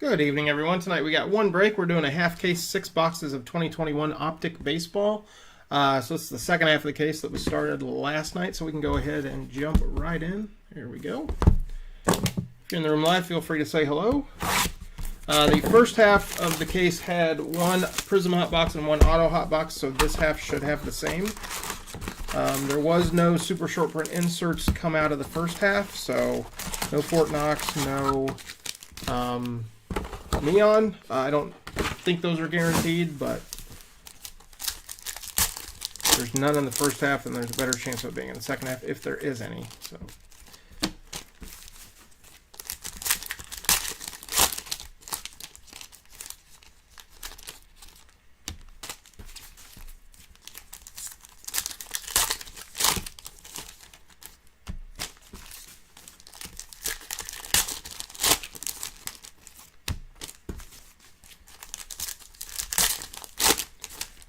Good evening, everyone. Tonight we got one break. We're doing a half case, 6 boxes of 2021 Optic baseball. So it's the second half of the case that was started last night, so we can go ahead and jump right in. Here we go. If you're in the room live, feel free to say hello. The first half of the case had one Prism hot box and one auto hot box, so this half should have the same. There was no super short print inserts come out of the first half, so no Fort Knox, no Neon. I don't think those are guaranteed, but there's none in the first half, and there's a better chance of it being in the second half if there is any. So.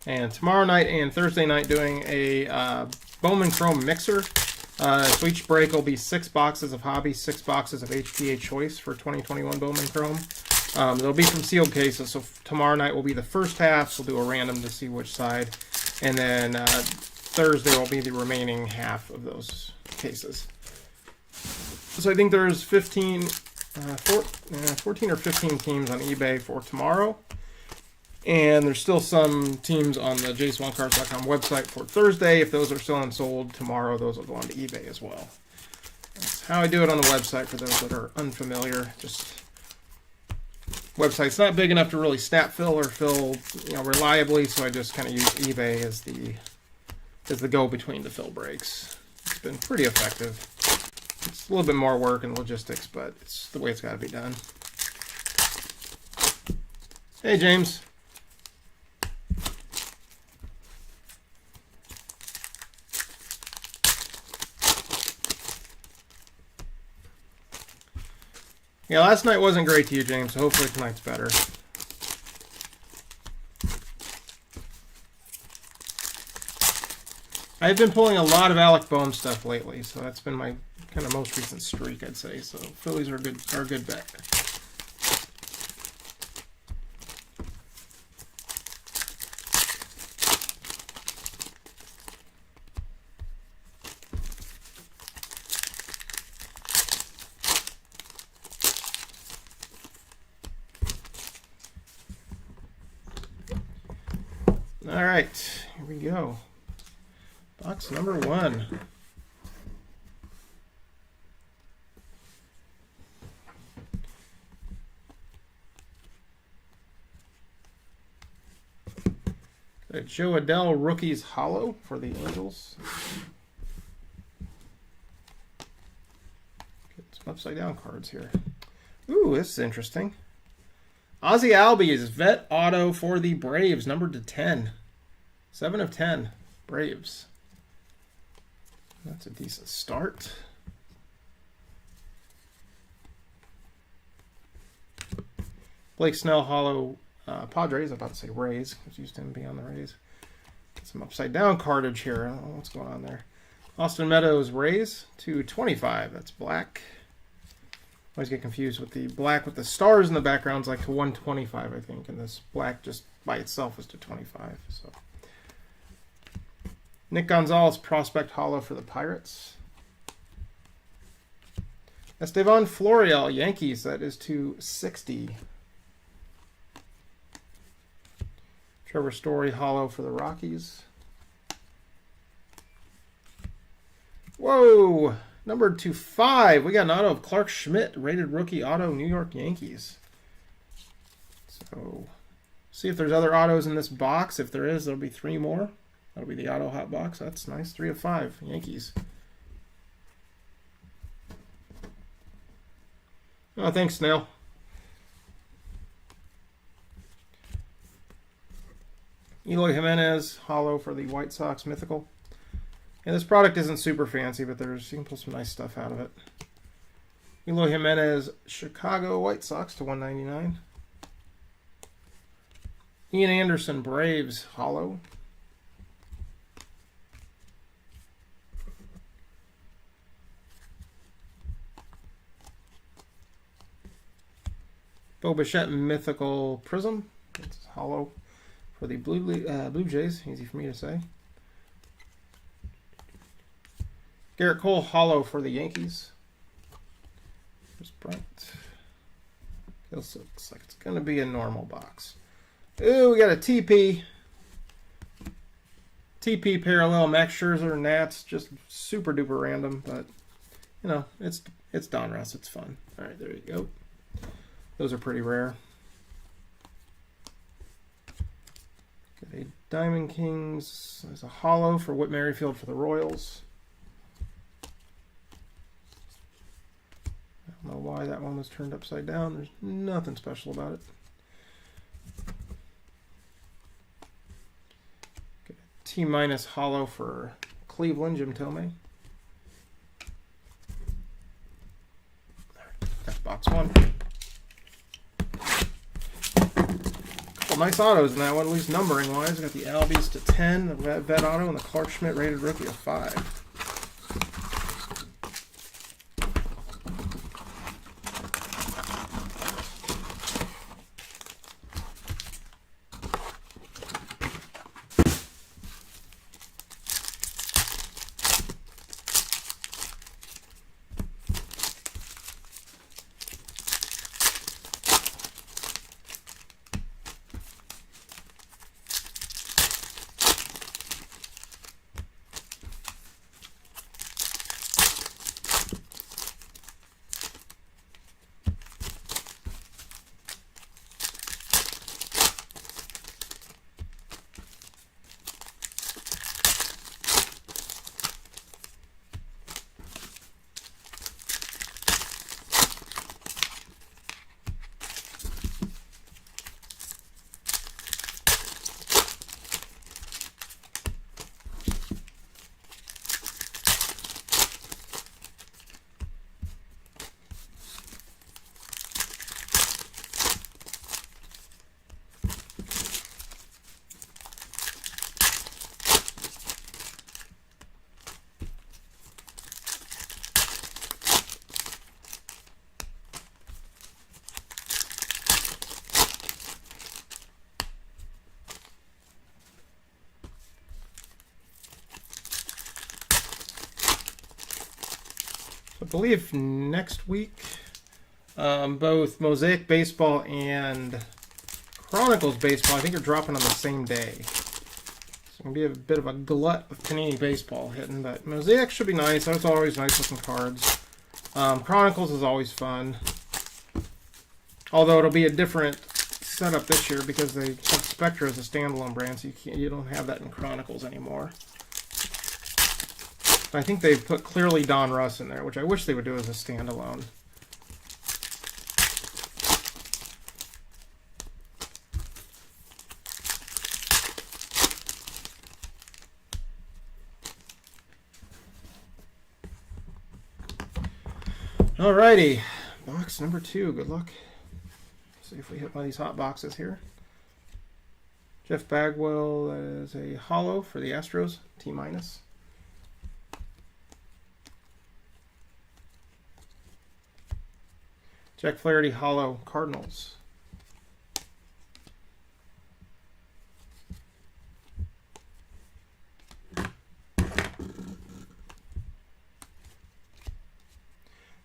And tomorrow night and Thursday night doing a Bowman Chrome mixer. So each break will be 6 boxes of Hobby, 6 boxes of HTA Choice for 2021 Bowman Chrome. They'll be from sealed cases, so tomorrow night will be the first half. We'll do a random to see which side. And then Thursday will be the remaining half of those cases. So I think there's 14 or 15 teams on eBay for tomorrow. And there's still some teams on the JaySwanCards.com website for Thursday. If those are still unsold tomorrow, those will go on to eBay as well. That's how I do it on the website for those that are unfamiliar. Just website's not big enough to really snap fill or fill, reliably, so I just kind of use eBay as the go between the fill breaks. It's been pretty effective. It's a little bit more work and logistics, but it's the way it's got to be done. Hey, James. Yeah, last night wasn't great to you, James, so hopefully tonight's better. I've been pulling a lot of Alec Bohm stuff lately, so that's been my kind of most recent streak, I'd say. So Phillies are a good bet. All right, here we go. Box number 1. Got a Joe Adell Rookies Hollow for the Angels. Get some upside down cards here. Ooh, this is interesting. Ozzie Albies Vet Auto for the Braves, numbered to 10. 7 of 10, Braves. That's a decent start. Blake Snell Hollow Padres. I'm about to say Rays. I was used to him being on the Rays. Get some upside down cartage here. I don't know what's going on there. Austin Meadows Rays, 225. That's black. Always get confused with the black with the stars in the backgrounds, like to 125, I think, and this black just by itself is to 25. So Nick Gonzalez Prospect Hollow for the Pirates. Estevan Florial Yankees, that is to 60. Trevor Story Hollow for the Rockies. Whoa! Numbered to 5. We got an auto of Clark Schmidt, rated rookie auto, New York Yankees. So, see if there's other autos in this box. If there is, there'll be 3 more. That'll be the auto hot box. That's nice. 3 of 5, Yankees. Oh, thanks, Snail. Eloy Jimenez, hollow for the White Sox Mythical. And this product isn't super fancy, but you can pull some nice stuff out of it. Eloy Jimenez, Chicago White Sox to 199. Ian Anderson, Braves, hollow. Bo Bichette Mythical Prism. It's hollow for the Blue Jays. Easy for me to say. Garrett Cole hollow for the Yankees. There's Brent. This looks like it's going to be a normal box. Ooh, we got a TP. TP parallel Max Scherzer Nats. Just super duper random, but you know, it's Donruss. It's fun. All right, there you go. Those are pretty rare. Got a Diamond Kings. There's a hollow for Whit Merrifield for the Royals. I don't know why that one was turned upside down. There's nothing special about it. Got a T- hollow for Cleveland, Jim Tomei. That's box one. Couple nice autos in that one, at least numbering wise. We got the Albies to 10, the Vet Auto, and the Clark Schmidt rated rookie of 5. I believe next week, both Mosaic Baseball and Chronicles Baseball, I think, are dropping on the same day. So it's going to be a bit of a glut of Panini Baseball hitting, but Mosaic should be nice. That's always nice looking cards. Chronicles is always fun. Although it'll be a different setup this year because they have Spectra as a standalone brand, so you don't have that in Chronicles anymore. I think they've put clearly Donruss in there, which I wish they would do as a standalone. Alrighty, box number 2. Good luck. See if we hit one of these hot boxes here. Jeff Bagwell is a hollow for the Astros, T-. Jack Flaherty hollow, Cardinals.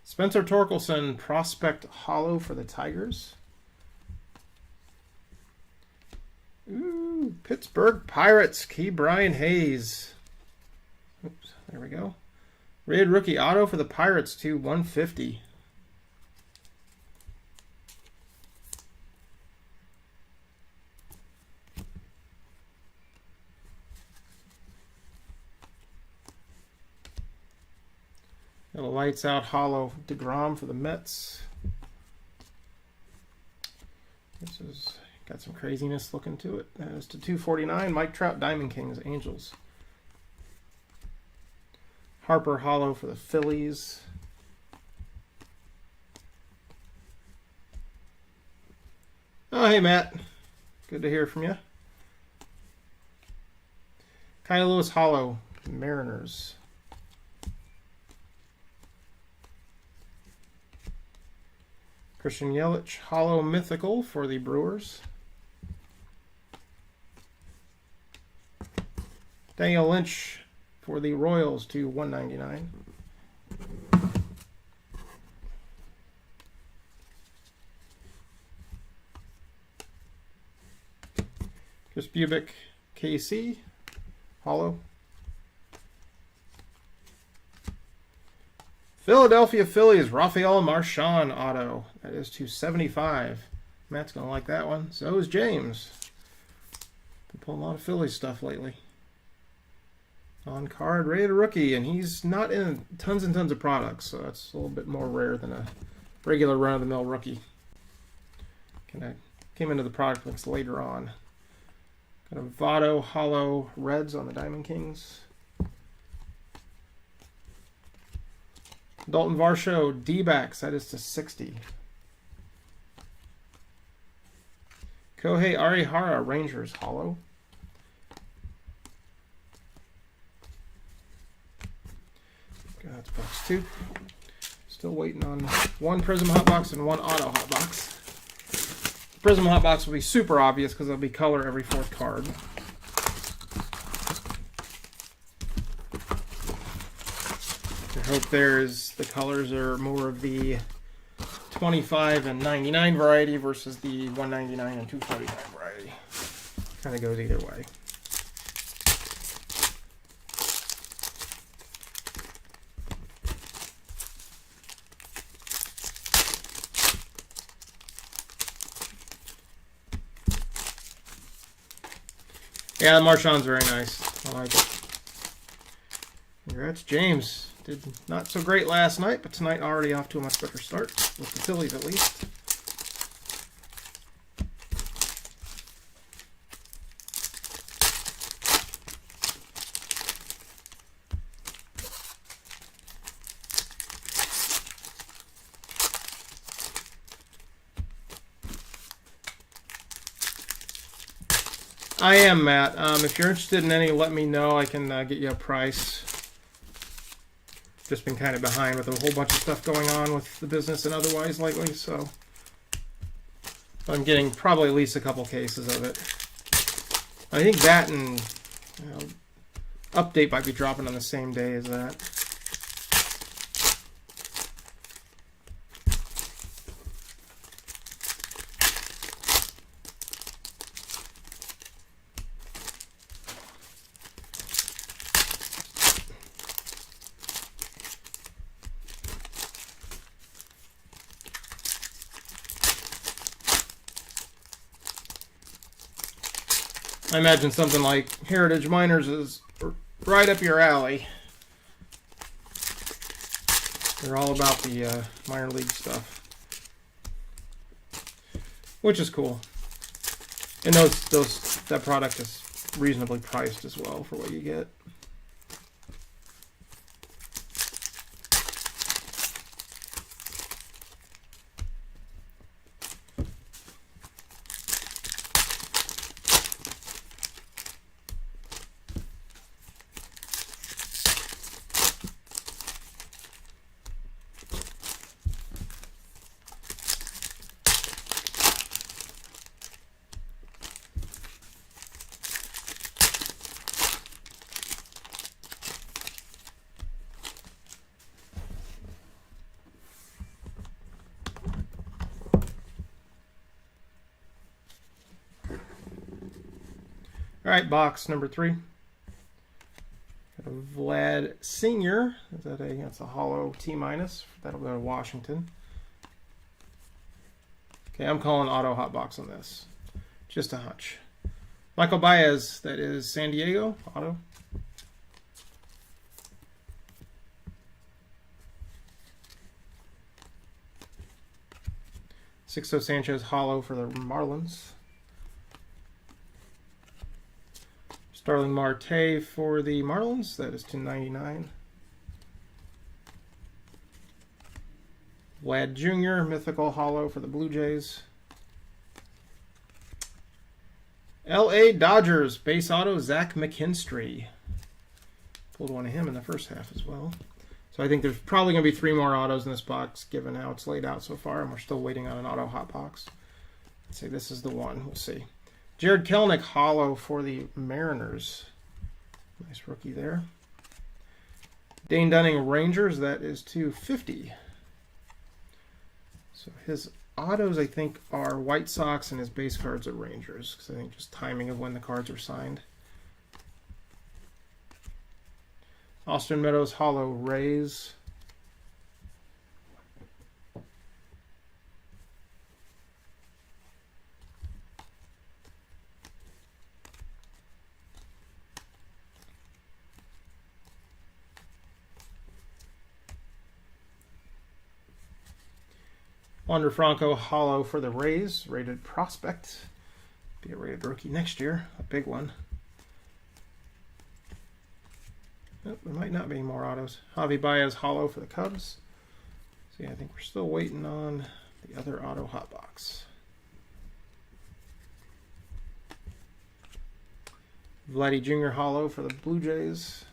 Spencer Torkelson prospect hollow for the Tigers. Ooh, Pittsburgh Pirates, Key Brian Hayes. Oops, there we go. Rated rookie auto for the Pirates to 150. Got a lights out hollow DeGrom for the Mets. This has got some craziness looking to it. As to 249, Mike Trout Diamond Kings, Angels. Harper hollow for the Phillies. Oh, hey Matt. Good to hear from you. Kyle Lewis hollow, Mariners. Christian Yelich, Hollow Mythical for the Brewers. Daniel Lynch for the Royals to 199. Chris Bubick, KC, Hollow. Philadelphia Phillies, Rafael Marchand auto. That is to 75. Matt's going to like that one. So is James. Been pulling a lot of Phillies stuff lately. On card, rated rookie, and he's not in tons and tons of products, so that's a little bit more rare than a regular run-of-the-mill rookie. Kind of came into the product links later on. Got a Votto Hollow Reds on the Diamond Kings. Dalton Varsho D-backs, that is to 60. Kohei Arihara Rangers Hollow. That's box 2. Still waiting on one Prism Hotbox and one Auto Hotbox. Prism Hotbox will be super obvious because there'll be color every 4th card. I hope the colors are more of the 25 and 99 variety versus the 199 and 249 variety. Kind of goes either way. Yeah, the Marchand's very nice. I like it. Congrats, James. Did not so great last night, but tonight already off to a much better start, with the Phillies at least. I am, Matt. If you're interested in any, let me know. I can get you a price. Just been kind of behind with a whole bunch of stuff going on with the business and otherwise lately, so I'm getting probably at least a couple cases of it. I think that and Update might be dropping on the same day as that. I imagine something like Heritage Miners is right up your alley. They're all about the minor league stuff, which is cool. And that product is reasonably priced as well for what you get. All right, box number 3. Got a Vlad Senior. That's a hollow T-. That'll go to Washington. Okay, I'm calling auto hotbox on this. Just a hunch. Michael Baez, that is San Diego, auto. Sixto Sanchez, hollow for the Marlins. Starling Marte for the Marlins, that is $2.99. Vlad Jr., mythical hollow for the Blue Jays. LA Dodgers, base auto, Zach McKinstry. Pulled one of him in the first half as well. So I think there's probably going to be 3 more autos in this box, given how it's laid out so far, and we're still waiting on an auto hot box. Let's say this is the one. We'll see. Jared Kelenic hollow for the Mariners. Nice rookie there. Dane Dunning Rangers, that is /250. So his autos, I think, are White Sox, and his base cards are Rangers, because I think just timing of when the cards are signed. Austin Meadows hollow Rays. Wander Franco hollow for the Rays, rated prospect. Be a rated rookie next year, a big one. Oh, there might not be more autos. Javi Baez hollow for the Cubs. So yeah, I think we're still waiting on the other auto hot box. Vladdy Jr. hollow for the Blue Jays.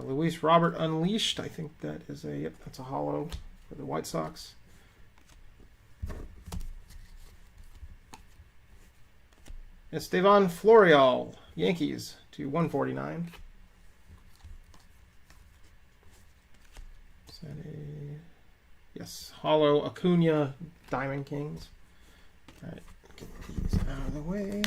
Luis Robert Unleashed. I think that is a, yep, that's a hollow for the White Sox. Estevan Florial, Yankees, /149. Is that a, yes, hollow Acuna Diamond Kings. All right, get these out of the way.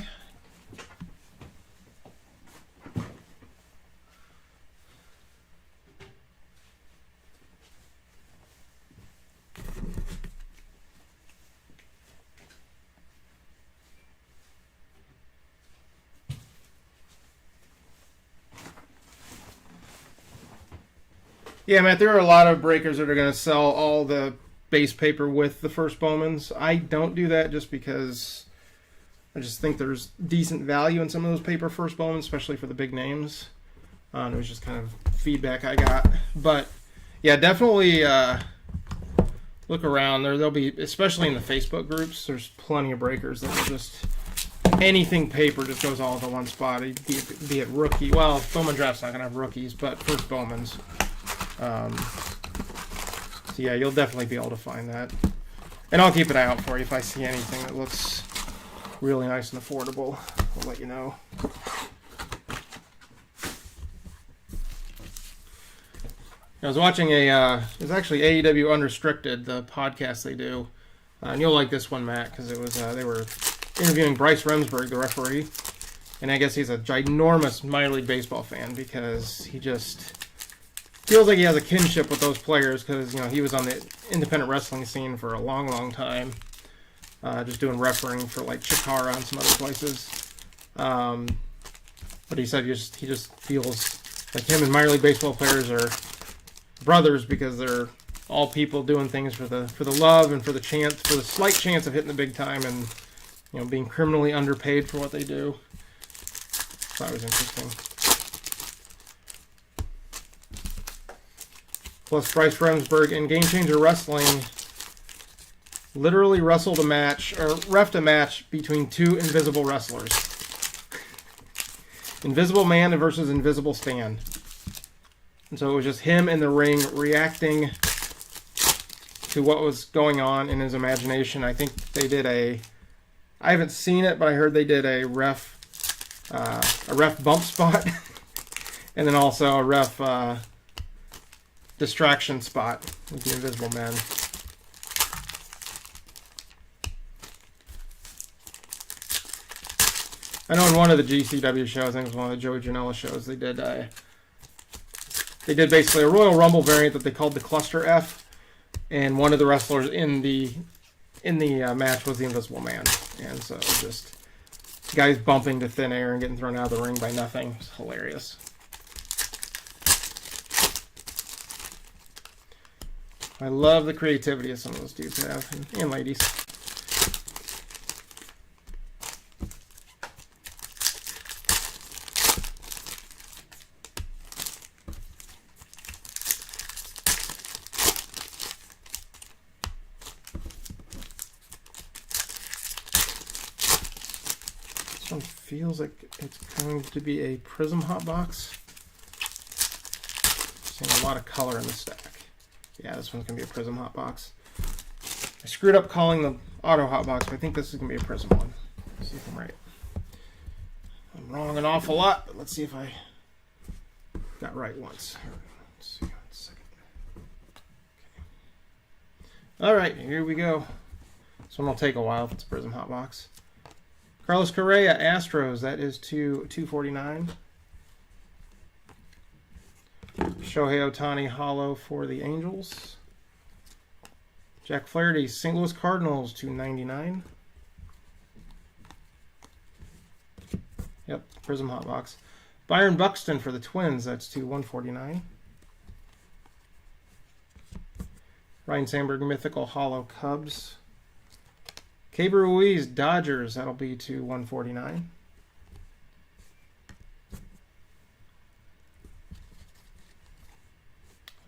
Yeah, Matt, there are a lot of breakers that are going to sell all the base paper with the first Bowmans. I don't do that just because I just think there's decent value in some of those paper first Bowmans, especially for the big names. It was just kind of feedback I got. But, yeah, definitely look around. There'll be, especially in the Facebook groups, there's plenty of breakers that will just, anything paper just goes all to one spot, be it rookie. Well, Bowman Draft's not going to have rookies, but first Bowmans. So yeah, you'll definitely be able to find that. And I'll keep an eye out for you if I see anything that looks really nice and affordable. I'll let you know. I was watching it was actually AEW Unrestricted, the podcast they do. And you'll like this one, Matt, because it was they were interviewing Bryce Remsburg, the referee. And I guess he's a ginormous minor league baseball fan because he just feels like he has a kinship with those players because, you know, he was on the independent wrestling scene for a long, long time, just doing refereeing for like Chikara and some other places. But he said he just feels like him and minor league baseball players are brothers because they're all people doing things for the love and for the chance, for the slight chance of hitting the big time and, you know, being criminally underpaid for what they do. That was interesting. Plus, Bryce Remsburg in Game Changer Wrestling literally wrestled a match, or reffed a match between 2 invisible wrestlers. Invisible Man versus Invisible Stan. And so it was just him in the ring reacting to what was going on in his imagination. I think they did I haven't seen it, but I heard they did a ref bump spot. And then also a ref distraction spot with the Invisible Man. I know in one of the GCW shows, I think it was one of the Joey Janela shows, they did basically a Royal Rumble variant that they called the Cluster F, and one of the wrestlers in the match was the Invisible Man, and so just guys bumping to thin air and getting thrown out of the ring by nothing. It was hilarious. I love the creativity of some of those dudes have, and ladies. This one feels like it's going to be a Prism hot box. Seeing a lot of color in the stack. Yeah, this one's gonna be a Prism hot box. I screwed up calling the auto hot box, but I think this is gonna be a Prism one. Let's see if I'm right. I'm wrong an awful lot, but let's see if I got right once. Let's see, 1 second. Okay. All right, here we go. This one will take a while if it's a Prism hot box. Carlos Correa, Astros. That is to 249. Shohei Ohtani, holo for the Angels. Jack Flaherty, St. Louis Cardinals, 299. Yep, Prism hot box. Byron Buxton for the Twins. That's to 149. Ryan Sandberg, mythical holo Cubs. Keibert Ruiz, Dodgers. That'll be to 149.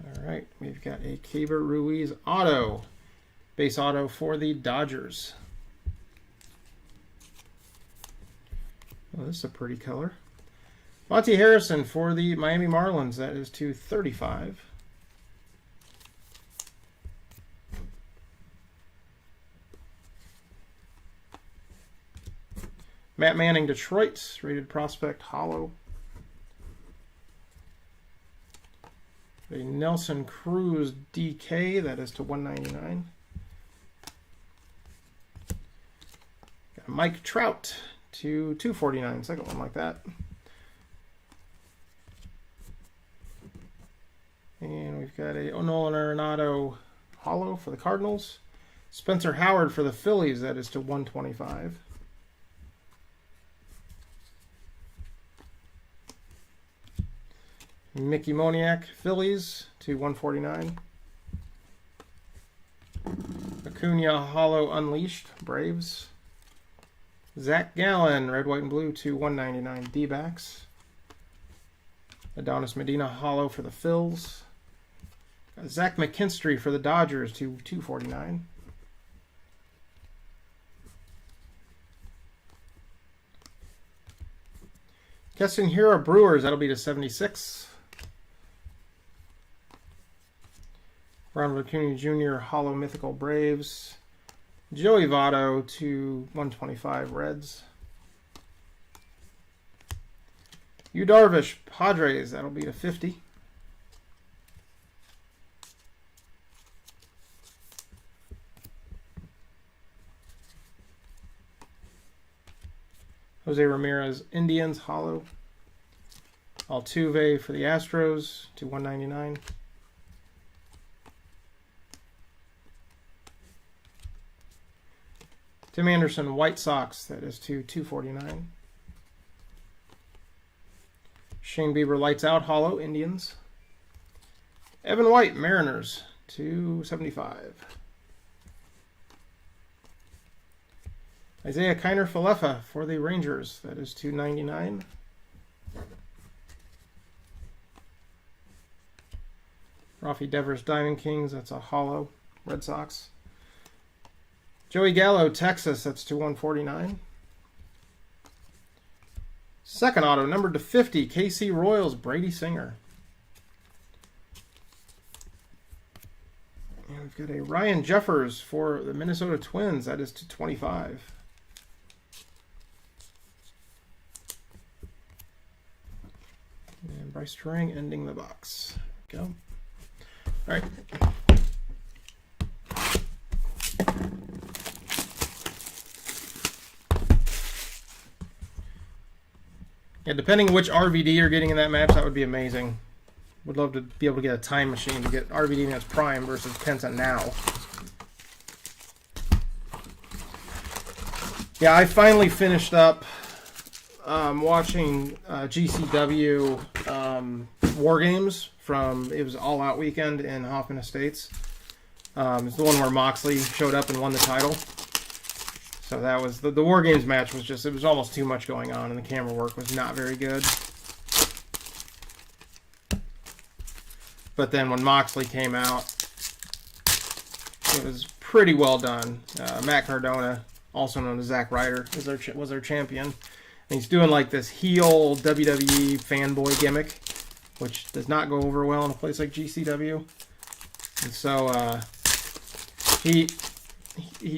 All right, we've got a Keibert Ruiz auto. Base auto for the Dodgers. Well, this is a pretty color. Monty Harrison for the Miami Marlins. That is to 35. Matt Manning, Detroit, rated prospect, holo. A Nelson Cruz DK, that is to 199. Got a Mike Trout to 249, second one like that. And we've got a Nolan Arenado holo for the Cardinals. Spencer Howard for the Phillies, that is to 125. Mickey Moniak, Phillies, to 149. Acuna, holo Unleashed, Braves. Zach Gallen, red, white, and blue, to 199. D-backs. Adonis Medina, holo for the Phils. Zach McKinstry for the Dodgers, to 249. Keston Hero, Brewers, that'll be to 76. Ronald Acuna Jr., holo mythical Braves. Joey Votto to 125 Reds. Yu Darvish, Padres, that'll be to 50. Jose Ramirez, Indians, holo. Altuve for the Astros to 199. Tim Anderson, White Sox, that is to 249. Shane Bieber, Lights Out, holo, Indians. Evan White, Mariners, 275. Isaiah Kiner Falefa for the Rangers, that is 299. Rafi Devers, Diamond Kings, that's a holo, Red Sox. Joey Gallo, Texas, that's to 149. Second auto, numbered to 50, KC Royals, Brady Singer. And we've got a Ryan Jeffers for the Minnesota Twins, that is to 25. And Bryce Terang ending the box. Go. All right. Yeah, depending on which RVD you're getting in that match, that would be amazing. Would love to be able to get a time machine to get RVD in its prime versus Penta now. Yeah, I finally finished up watching GCW War Games from, it was All Out Weekend in Hoffman Estates. It's the one where Moxley showed up and won the title. So that was, the War Games match was just, it was almost too much going on and the camera work was not very good. But then when Moxley came out, it was pretty well done. Matt Cardona, also known as Zack Ryder, was their champion. And he's doing like this heel WWE fanboy gimmick, which does not go over well in a place like GCW. And so he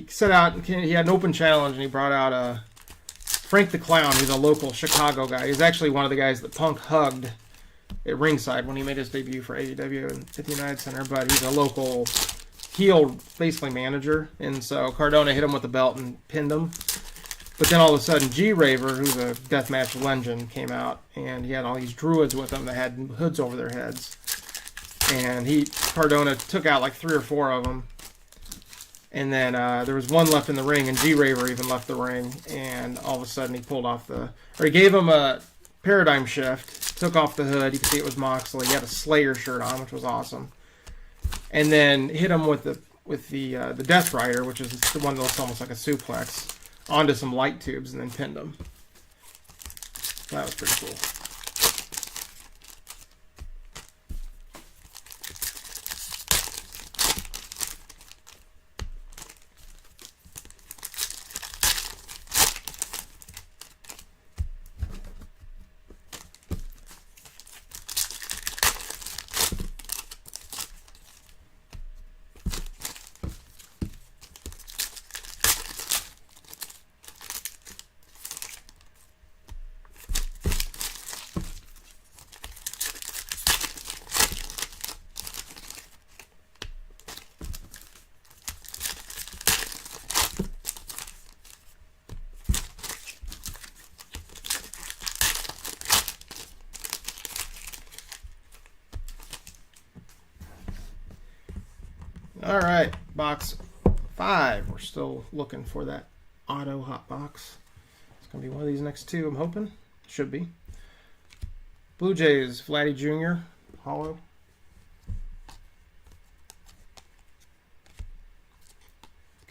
set out, he had an open challenge, and he brought out Frank the Clown, who's a local Chicago guy. He's actually one of the guys that Punk hugged at ringside when he made his debut for AEW at the United Center, but he's a local heel, basically manager. And so Cardona hit him with the belt and pinned him. But then all of a sudden, G-Raver, who's a deathmatch legend, came out, and he had all these druids with him that had hoods over their heads. And Cardona took out like 3 or 4 of them. And then there was one left in the ring, and G-Raver even left the ring. And all of a sudden, he gave him a paradigm shift, took off the hood. You can see it was Moxley. He had a Slayer shirt on, which was awesome. And then hit him with the Death Rider, which is the one that looks almost like a suplex, onto some light tubes, and then pinned him. That was pretty cool. All right, box 5. We're still looking for that auto hot box. It's going to be one of these next 2, I'm hoping. Should be. Blue Jays, Vladdy Jr., hollow.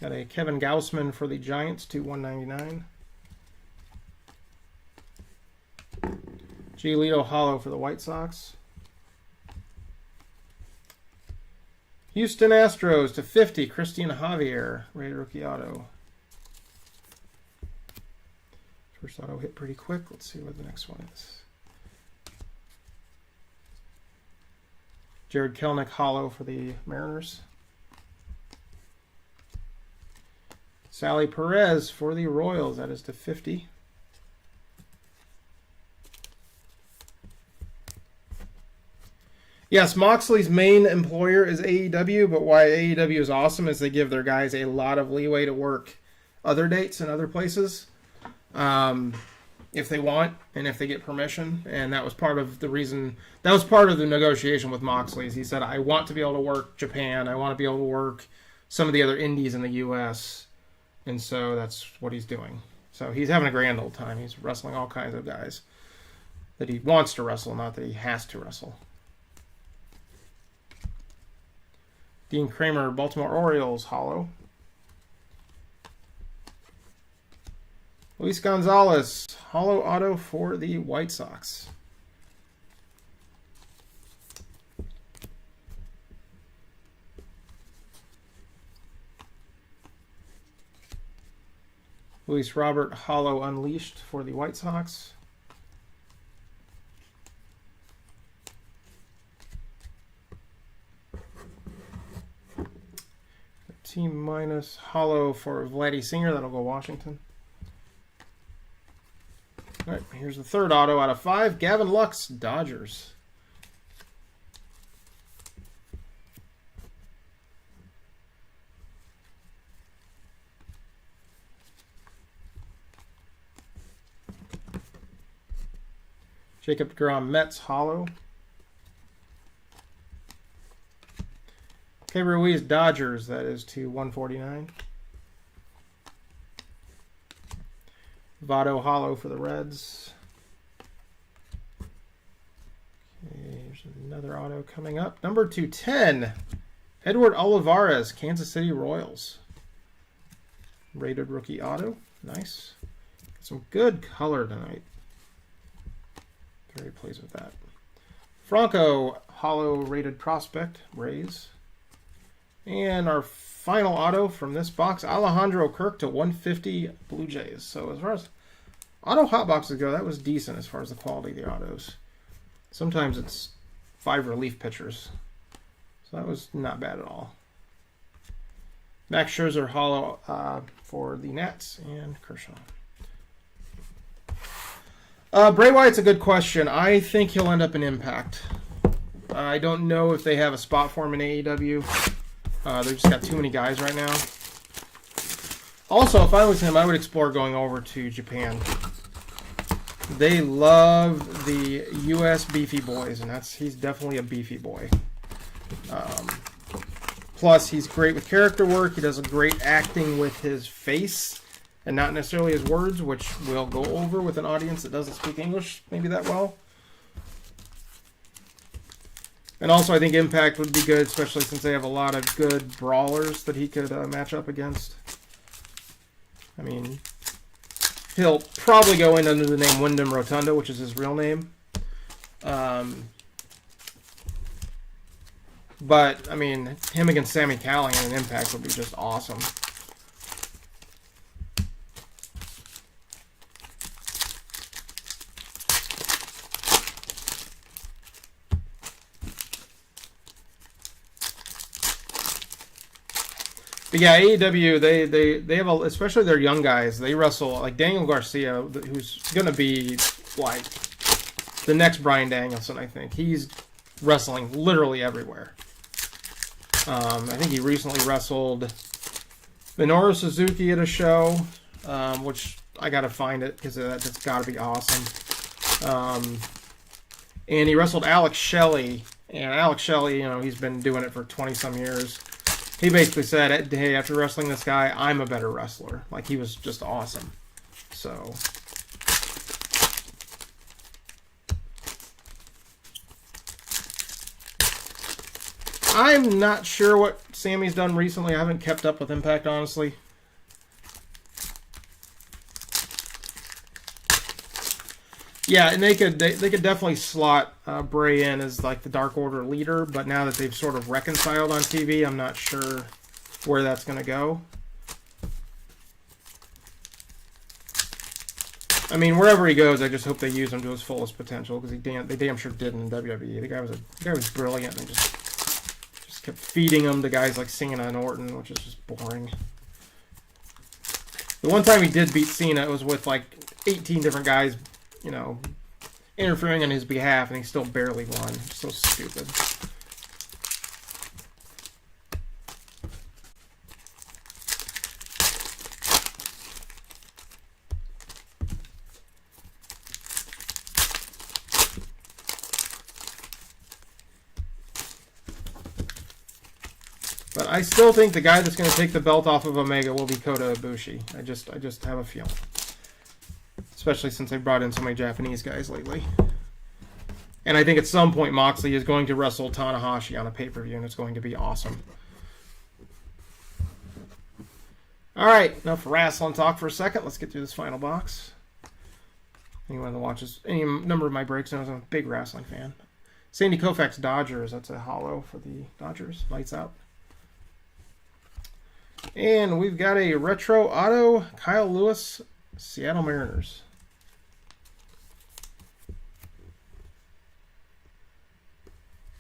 Got a Kevin Gausman for the Giants, to 199. Giolito hollow for the White Sox. Houston Astros to 50, Christian Javier, rated rookie auto. First auto hit pretty quick. Let's see what the next one is. Jared Kelenic hollow for the Mariners. Sally Perez for the Royals, that is to 50. Yes, Moxley's main employer is AEW, but why AEW is awesome is they give their guys a lot of leeway to work other dates and other places if they want and if they get permission. And that was part of the reason, that was part of the negotiation with Moxley. Is he said, I want to be able to work Japan. I want to be able to work some of the other indies in the U.S. And so that's what he's doing. So he's having a grand old time. He's wrestling all kinds of guys that he wants to wrestle, not that he has to wrestle. Dean Kramer, Baltimore Orioles, hollow. Luis Gonzalez, hollow auto for the White Sox. Luis Robert, hollow unleashed for the White Sox. Team minus hollow for Vladdy Singer. That'll go Washington. All right, here's the third auto out of 5. Gavin Lux, Dodgers. Jacob deGrom, Mets, hollow. Okay, Ruiz, Dodgers, that is to 149. Votto hollow for the Reds. Okay, here's another auto coming up. Number 210, Edward Olivarez, Kansas City Royals. Rated rookie auto. Nice. Got some good color tonight. Very pleased with that. Franco, hollow rated prospect, Rays. And our final auto from this box, Alejandro Kirk to 150 Blue Jays. So as far as Auto hot boxes go, that was decent as far as the quality of the autos. Sometimes it's 5 relief pitchers. So that was not bad at all. Max Scherzer hollow for the Nats and Kershaw. Bray Wyatt's a good question. I think he'll end up in Impact. I don't know if they have a spot for him in AEW. They've just got too many guys right now. Also, if I was him, I would explore going over to Japan. They love the U.S. beefy boys, and he's definitely a beefy boy. Plus, he's great with character work. He does a great acting with his face and not necessarily his words, which we'll go over with an audience that doesn't speak English maybe that well. And also, I think Impact would be good, especially since they have a lot of good brawlers that he could match up against. I mean, he'll probably go in under the name Wyndham Rotunda, which is his real name. But, I mean, him against Sami Callihan in Impact would be just awesome. But yeah, AEW, they have especially their young guys. They wrestle like Daniel Garcia, who's gonna be like the next Bryan Danielson. I think he's wrestling literally everywhere. I think he recently wrestled Minoru Suzuki at a show, which I gotta find it because that's gotta be awesome. And he wrestled Alex Shelley, and Alex Shelley, you know, he's been doing it for 20 some years. He basically said, hey, after wrestling this guy, I'm a better wrestler. Like, he was just awesome. So. I'm not sure what Sammy's done recently. I haven't kept up with Impact, honestly. Yeah, and they could definitely slot Bray in as like the Dark Order leader, but now that they've sort of reconciled on TV, I'm not sure where that's going to go. I mean, wherever he goes, I just hope they use him to his fullest potential because they damn sure did in WWE. The guy was brilliant and just kept feeding him to guys like Cena and Orton, which is just boring. The one time he did beat Cena, it was with like 18 different guys, you know, interfering on his behalf, and he still barely won. So stupid. But I still think the guy that's going to take the belt off of Omega will be Kota Ibushi. I just have a feeling. Especially since they brought in so many Japanese guys lately. And I think at some point Moxley is going to wrestle Tanahashi on a pay-per-view, and it's going to be awesome. Alright, enough wrestling talk for a second. Let's get through this final box. Anyone that watches any number of my breaks knows I'm a big wrestling fan. Sandy Koufax Dodgers. That's a hollow for the Dodgers. Lights out. And we've got a retro auto Kyle Lewis, Seattle Mariners.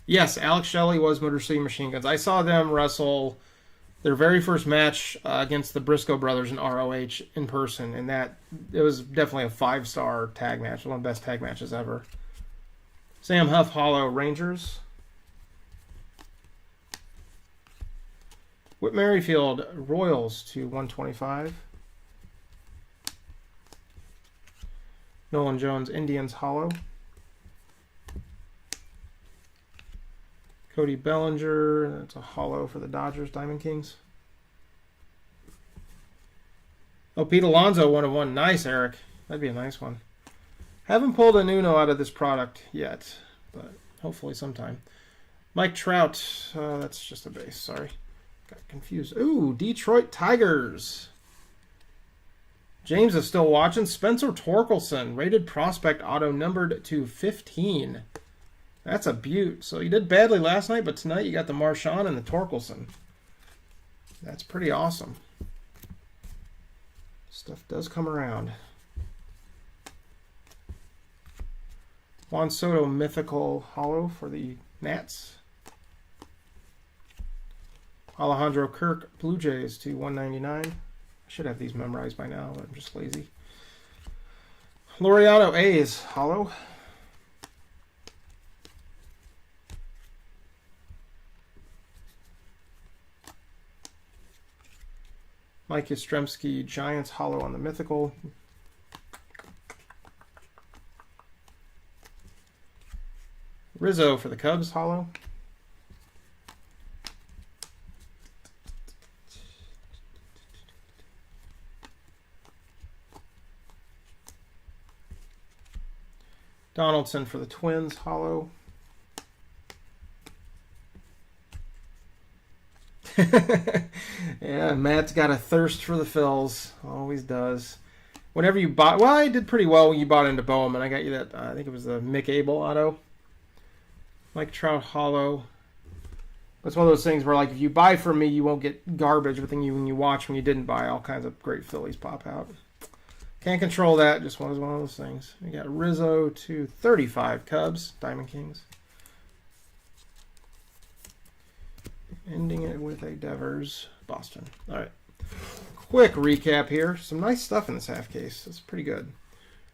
Yes, Alex Shelley was Motor City Machine Guns. I saw them wrestle their very first match against the Briscoe brothers in ROH in person, and it was definitely a 5-star tag match, one of the best tag matches ever. Sam Huff Hollow Rangers. Whit Merrifield Royals to 125. Nolan Jones Indians Hollow. Cody Bellinger, that's a hollow for the Dodgers Diamond Kings. Oh, Pete Alonso 1/1. Nice, Eric. That'd be a nice one. Haven't pulled a Nuno out of this product yet, but hopefully sometime. Mike Trout, that's just a base, sorry. Got confused. Ooh, Detroit Tigers. James is still watching. Spencer Torkelson, rated prospect auto numbered to 15. That's a beaut. So you did badly last night, but tonight you got the Marchand and the Torkelson. That's pretty awesome. Stuff does come around. Juan Soto Mythical Hollow for the Nats. Alejandro Kirk Blue Jays to 199. I should have these memorized by now, but I'm just lazy. Laureano A's Hollow. Mike Yastrzemski Giants Hollow on the Mythical. Rizzo for the Cubs Hollow. Donaldson for the Twins Hollow. Yeah, Matt's got a thirst for the fills. Always does. Whenever you bought... Well, I did pretty well when you bought into Bowman. I got you that... I think it was the Mick Abel auto. Mike Trout Hollow. It's one of those things where, like, if you buy from me, you won't get garbage. But then when you watch when you didn't buy, all kinds of great Phillies pop out. Can't control that. Just one of those things. We got Rizzo to 35 Cubs. Diamond Kings. Ending it with a Devers Boston. All right. Quick recap here. Some nice stuff in this half case. It's pretty good.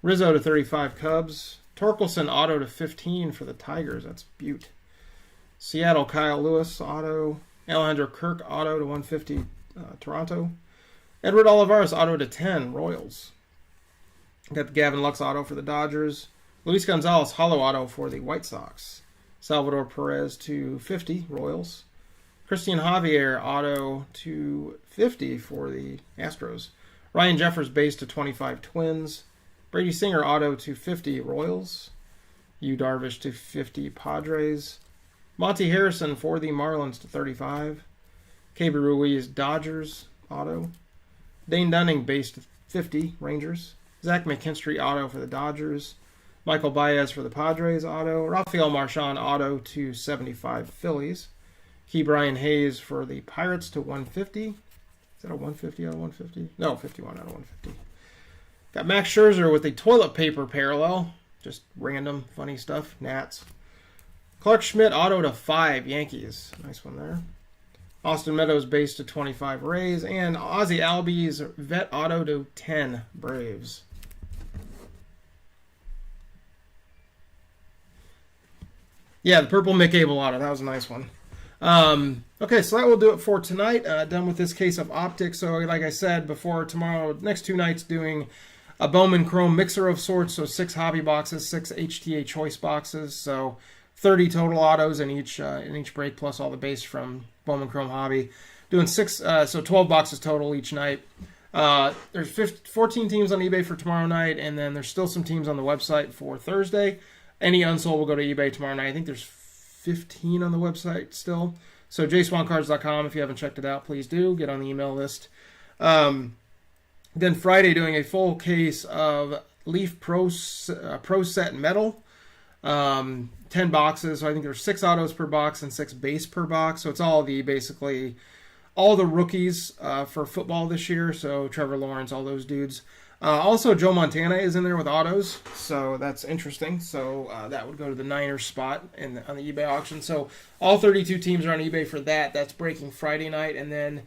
Rizzo to 35 Cubs. Torkelson auto to 15 for the Tigers. That's Butte. Seattle Kyle Lewis auto. Alejandro Kirk auto to 150 Toronto. Edward Olivarez auto to 10 Royals. Got the Gavin Lux auto for the Dodgers. Luis Gonzalez hollow auto for the White Sox. Salvador Perez to 50 Royals. Christian Javier auto to 50 for the Astros. Ryan Jeffers base to 25 Twins. Brady Singer auto to 50 Royals. Yu Darvish to 50 Padres. Monty Harrison for the Marlins to 35. KB Ruiz Dodgers auto. Dane Dunning base to 50 Rangers. Zach McKinstry auto for the Dodgers. Michael Baez for the Padres auto. Rafael Marchand auto to 75 Phillies. Key Brian Hayes for the Pirates to 150. Is that a 150 out of 150? No, 51 out of 150. Got Max Scherzer with the toilet paper parallel. Just random funny stuff. Nats. Clark Schmidt auto to 5 Yankees. Nice one there. Austin Meadows base to 25 Rays. And Ozzie Albies vet auto to 10 Braves. Yeah, the purple Mick Abel auto. That was a nice one. Okay, so that will do it for tonight. Done with this case of Optic. So like I said before, tomorrow, next 2 nights, doing a Bowman Chrome mixer of sorts. So 6 hobby boxes, 6 HTA choice boxes. So 30 total autos in each break, plus all the base from Bowman Chrome Hobby. Doing 12 boxes total each night. There's 14 teams on eBay for tomorrow night, and then there's still some teams on the website for Thursday. Any unsold will go to eBay tomorrow night. I think there's 15 on the website still. So JaySwanCards.com, if you haven't checked it out, please do. Get on the email list. Then Friday, doing a full case of Leaf Pro Set Metal. 10 boxes. So I think there's 6 autos per box and 6 base per box. So it's basically all the rookies for football this year. So Trevor Lawrence, all those dudes. Also, Joe Montana is in there with autos, so that's interesting. So that would go to the Niners spot on the eBay auction. So all 32 teams are on eBay for that. That's breaking Friday night. And then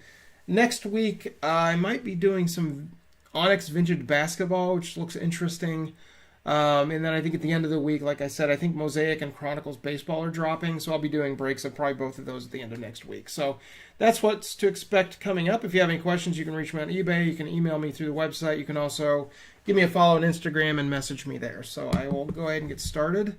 next week, I might be doing some Onyx Vintage Basketball, which looks interesting. And then I think at the end of the week, like I said, I think Mosaic and Chronicles Baseball are dropping. So I'll be doing breaks of probably both of those at the end of next week. So that's what's to expect coming up. If you have any questions, you can reach me on eBay. You can email me through the website. You can also give me a follow on Instagram and message me there. So I will go ahead and get started.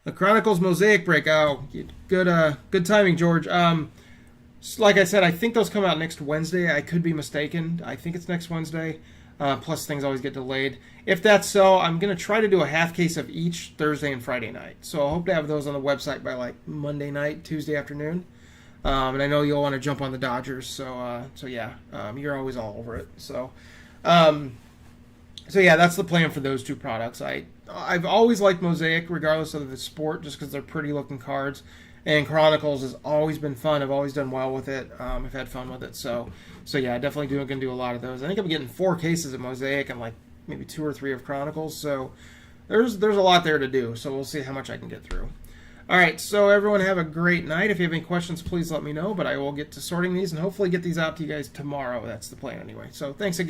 The Chronicles Mosaic break. Oh, good timing, George. Like I said, I think those come out next Wednesday. I could be mistaken. I think it's next Wednesday. Plus, things always get delayed. If that's so, I'm going to try to do a half case of each Thursday and Friday night. So I hope to have those on the website by like Monday night, Tuesday afternoon. And I know you'll want to jump on the Dodgers. So yeah, you're always all over it. So yeah, that's the plan for those 2 products. I've always liked Mosaic, regardless of the sport, just because they're pretty looking cards. And Chronicles has always been fun. I've always done well with it. I've had fun with it. So yeah, I definitely going to do a lot of those. I think I'm getting 4 cases of Mosaic and like maybe 2 or 3 of Chronicles. So there's a lot there to do. So we'll see how much I can get through. All right, so everyone have a great night. If you have any questions, please let me know. But I will get to sorting these and hopefully get these out to you guys tomorrow. That's the plan anyway. So thanks again.